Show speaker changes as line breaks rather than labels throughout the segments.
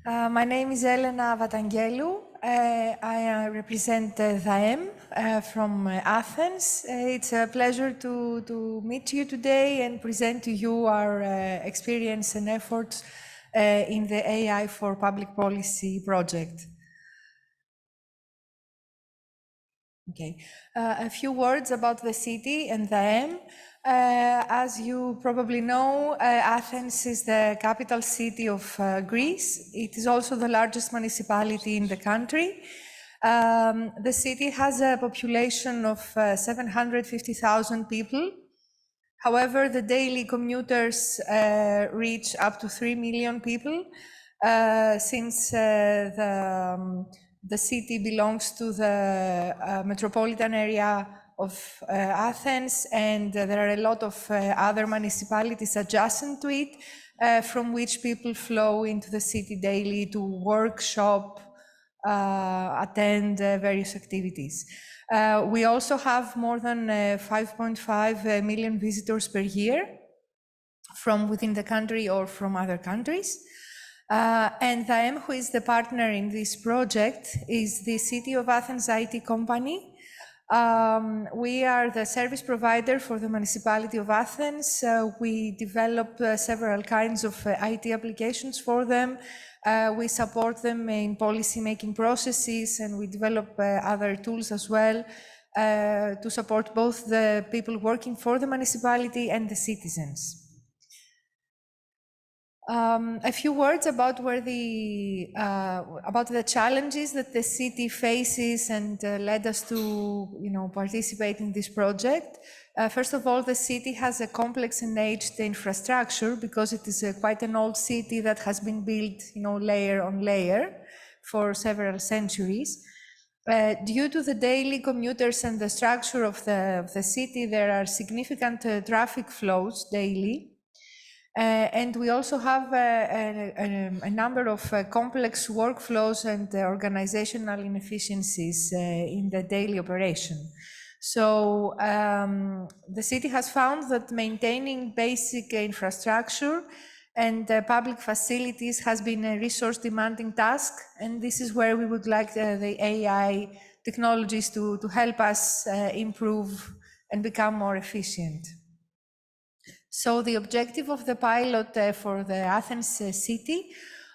My name is Elena Avatangelou. I represent DAEM from Athens. It's a pleasure to meet you today and present to you our experience and efforts in the AI4PublicPolicy project. Okay, a few words about the city and DAEM. As you probably know, Athens is the capital city of Greece. It is also the largest municipality in the country. The city has a population of 750,000 people. However, the daily commuters reach up to 3 million people since the city belongs to the metropolitan area of Athens, and there are a lot of other municipalities adjacent to it, from which people flow into the city daily to work, shop, attend various activities. We also have more than 5.5 million visitors per year from within the country or from other countries. And DAEM, who is the partner in this project, is the City of Athens IT company. We are the service provider for the municipality of Athens. We develop several kinds of IT applications for them. We support them in policy-making processes, and we develop other tools as well to support both the people working for the municipality and the citizens. A few words about the challenges that the city faces and led us to, participate in this project. First of all, the city has a complex and aged infrastructure because it is quite an old city that has been built, layer on layer for several centuries. Due to the daily commuters and the structure of the city, there are significant traffic flows daily. And we also have a number of complex workflows and organizational inefficiencies in the daily operation. So the city has found that maintaining basic infrastructure and public facilities has been a resource-demanding task, and this is where we would like the AI technologies to help us improve and become more efficient. So the objective of the pilot for the Athens city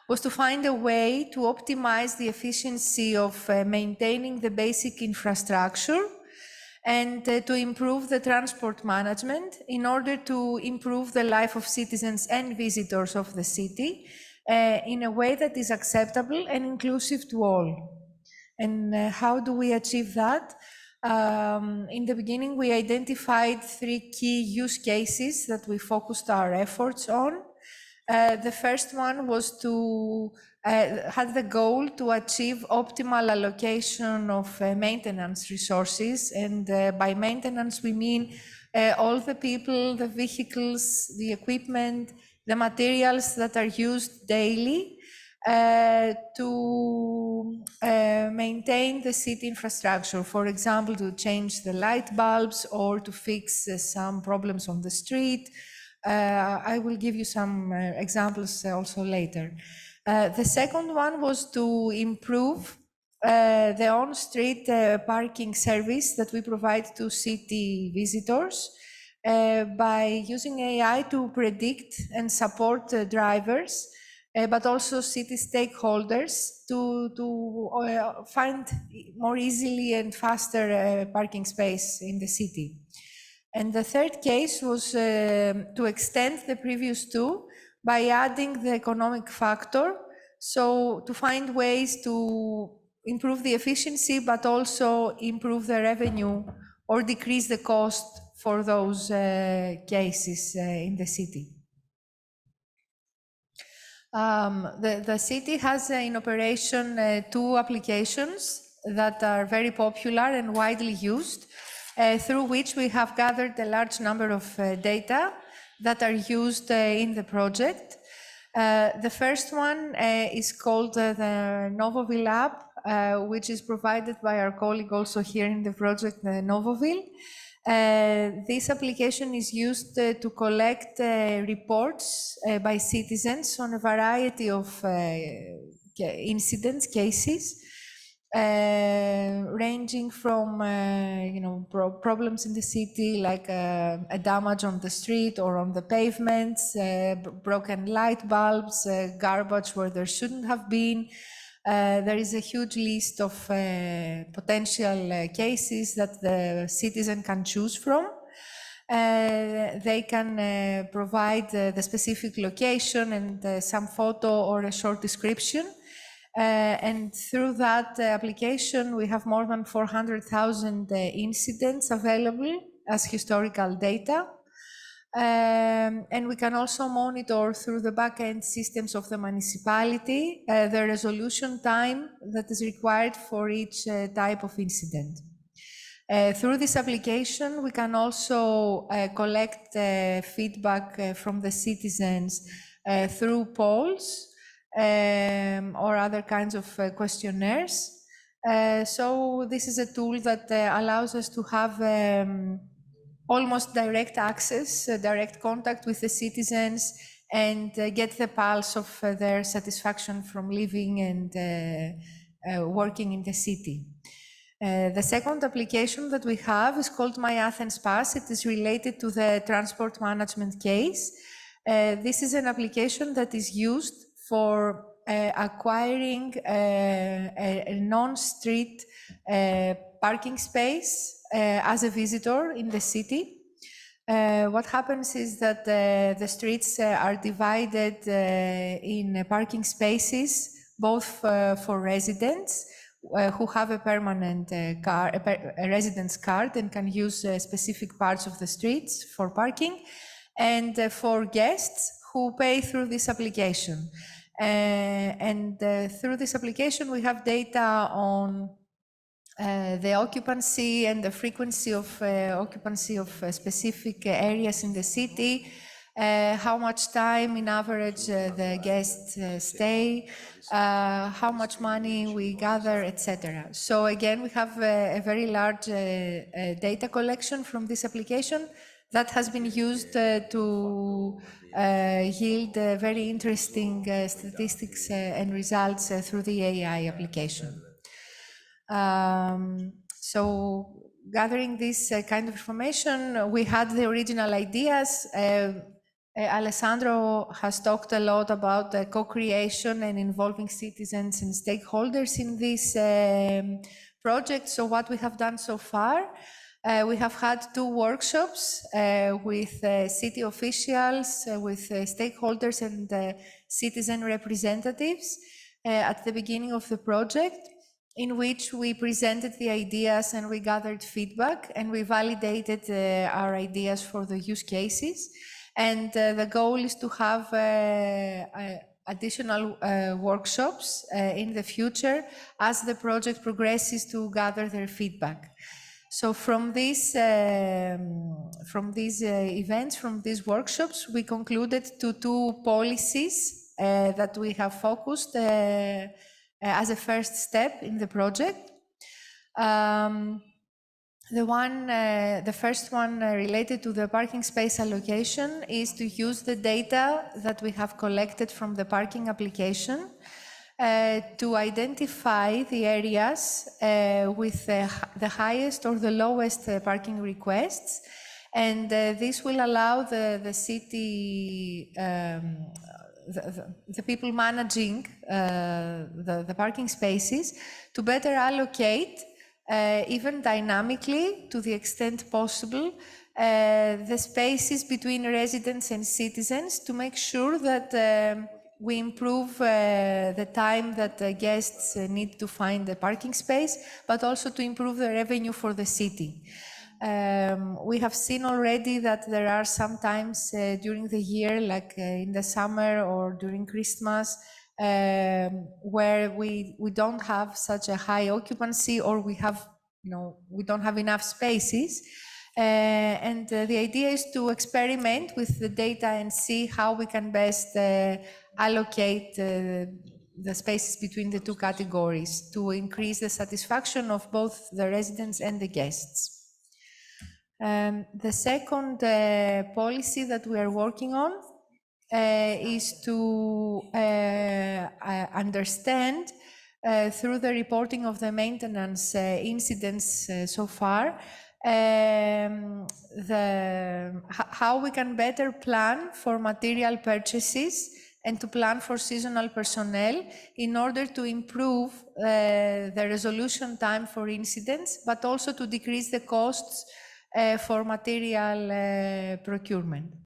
was to find a way to optimize the efficiency of maintaining the basic infrastructure and to improve the transport management in order to improve the life of citizens and visitors of the city in a way that is acceptable and inclusive to all. And how do we achieve that? In the beginning, we identified 3 key use cases that we focused our efforts on. The first one was to had the goal to achieve optimal allocation of maintenance resources. And by maintenance, we mean all the people, the vehicles, the equipment, the materials that are used daily to maintain the city infrastructure. For example, to change the light bulbs or to fix some problems on the street. I will give you some examples also later. The second one was to improve the on-street parking service that we provide to city visitors by using AI to predict and support drivers, but also city stakeholders to find more easily and faster parking space in the city. And the third case was to extend the previous 2 by adding the economic factor, so to find ways to improve the efficiency, but also improve the revenue or decrease the cost for those cases in the city. The city has in operation 2 applications that are very popular and widely used, through which we have gathered a large number of data that are used in the project. The first one is called the NovoV Lab, which is provided by our colleague also here in the project, NovoV. This application is used to collect reports by citizens on a variety of incidents, cases, ranging from problems in the city, like a damage on the street or on the pavements, broken light bulbs, garbage where there shouldn't have been. There is a huge list of potential cases that the citizen can choose from. They can provide the specific location and some photo or a short description. And through that application, we have more than 400,000 incidents available as historical data. And we can also monitor through the back-end systems of the municipality the resolution time that is required for each type of incident. Through this application, we can also collect feedback from the citizens through polls or other kinds of questionnaires. So this is a tool that allows us to have almost direct access, direct contact with the citizens, and get the pulse of their satisfaction from living and working in the city. The second application that we have is called My Athens Pass. It is related to the transport management case. This is an application that is used for acquiring a non-street parking space as a visitor in the city. What happens is that the streets are divided in parking spaces, both for residents who have a permanent a residence card and can use specific parts of the streets for parking, and for guests who pay through this application. Through this application, we have data on the occupancy and the frequency of occupancy of specific areas in the city, how much time in average the guests stay, how much money we gather, etc. So again, we have a very large data collection from this application that has been used to yield very interesting statistics and results through the AI application. So gathering this kind of information, we had the original ideas. Alessandro has talked a lot about co-creation and involving citizens and stakeholders in this project. So what we have done so far, we have had 2 workshops with city officials, with stakeholders and citizen representatives at the beginning of the project, in which we presented the ideas and we gathered feedback and we validated our ideas for the use cases. And the goal is to have additional workshops in the future as the project progresses to gather their feedback. So from these events, from these workshops, we concluded to 2 policies that we have focused as a first step in the project. The first one related to the parking space allocation is to use the data that we have collected from the parking application to identify the areas with the highest or the lowest parking requests. And this will allow the city, the people managing the parking spaces to better allocate, even dynamically, to the extent possible, the spaces between residents and citizens to make sure that we improve the time that the guests need to find the parking space, but also to improve the revenue for the city. We have seen already that there are some times during the year, like in the summer or during Christmas, where we don't have such a high occupancy, or we don't have enough spaces. And the idea is to experiment with the data and see how we can best allocate the spaces between the 2 categories to increase the satisfaction of both the residents and the guests. The second policy that we are working on is to understand through the reporting of the maintenance incidents so far, how we can better plan for material purchases and to plan for seasonal personnel in order to improve the resolution time for incidents, but also to decrease the costs for material procurement.